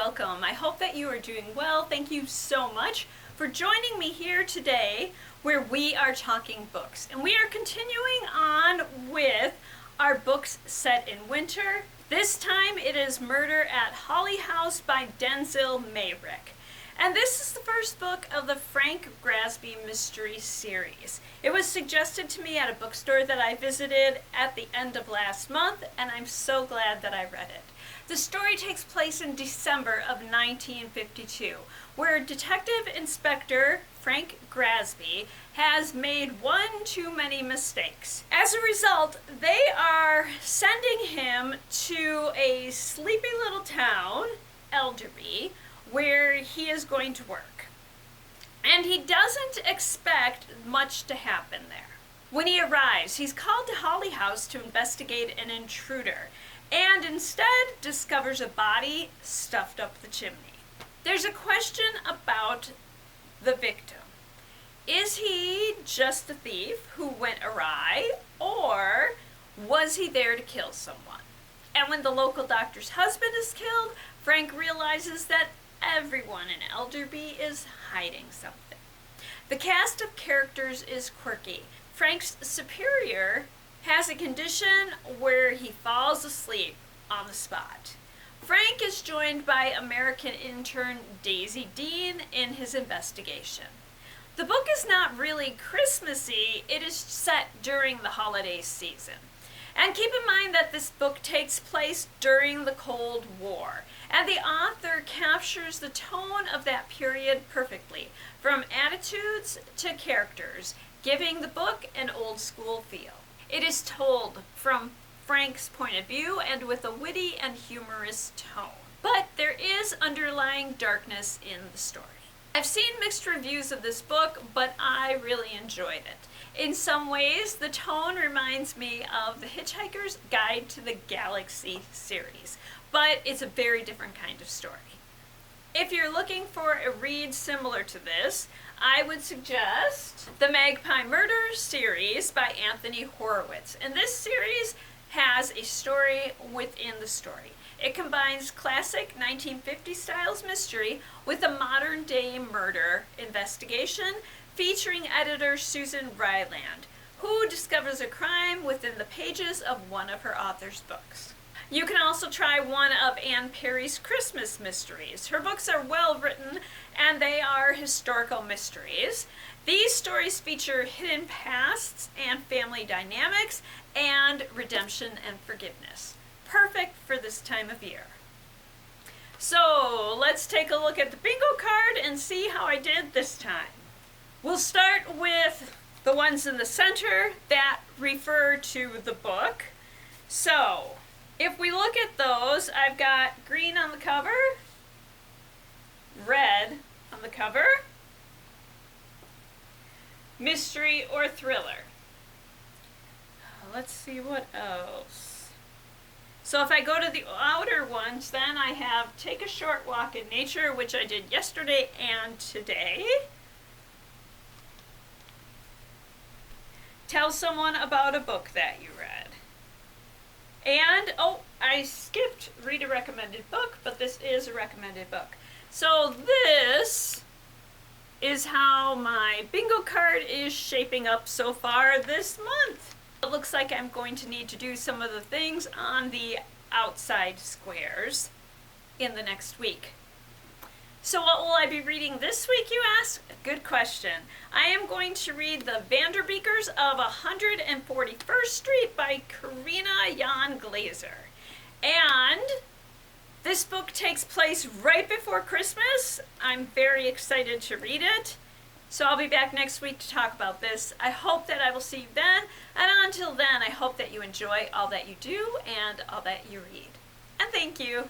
welcome. I hope that you are doing well. Thank you so much for joining me here today where we are talking books. And we are continuing on with our books set in winter. This time it is Murder at Holly House by Denzil Mayrick. And this is the first book of the Frank Grasby mystery series. It was suggested to me at a bookstore that I visited at the end of last month, and I'm so glad that I read it. The story takes place in December of 1952, where Detective Inspector Frank Grasby has made one too many mistakes. As a result, they are sending him to a sleepy little town, Elderby, where he is going to work. And he doesn't expect much to happen there. When he arrives, he's called to Holly House to investigate an intruder, and instead discovers a body stuffed up the chimney. There's a question about the victim. Is he just a thief who went awry, or was he there to kill someone? And when the local doctor's husband is killed, Frank realizes that everyone in Elderby is hiding something. The cast of characters is quirky. Frank's superior has a condition where he falls asleep on the spot. Frank is joined by American intern Daisy Dean in his investigation. The book is not really Christmassy, it is set during the holiday season. And keep in mind that this book takes place during the Cold War, and the author captures the tone of that period perfectly, from attitudes to characters, giving the book an old school feel. It is told from Frank's point of view and with a witty and humorous tone, but there is underlying darkness in the story. I've seen mixed reviews of this book, but I really enjoyed it. In some ways, the tone reminds me of The Hitchhiker's Guide to the Galaxy series, but it's a very different kind of story. If you're looking for a read similar to this, I would suggest the Magpie Murder series by Anthony Horowitz. And this series has a story within the story. It combines classic 1950s styles mystery with a modern day murder investigation featuring editor Susan Ryland, who discovers a crime within the pages of one of her author's books. You can also try one of Anne Perry's Christmas mysteries. Her books are well written and they are historical mysteries. These stories feature hidden pasts and family dynamics and redemption and forgiveness. Perfect for this time of year. So let's take a look at the bingo card and see how I did this time. We'll start with the ones in the center that refer to the book. So if we look at those, I've got green on the cover, red on the cover, mystery or thriller. Let's see what else. So if I go to the outer ones, then I have Take a Short Walk in Nature, which I did yesterday and today. Tell someone about a book that you read. And, I skipped read a recommended book, but this is a recommended book. So this is how my bingo card is shaping up so far this month. It looks like I'm going to need to do some of the things on the outside squares in the next week. So what will I be reading this week, you ask? Good question. I am going to read The Vanderbeekers of 141st Street by Karina Jan Glazer. And this book takes place right before Christmas. I'm very excited to read it. So I'll be back next week to talk about this. I hope that I will see you then. And until then, I hope that you enjoy all that you do and all that you read. And thank you.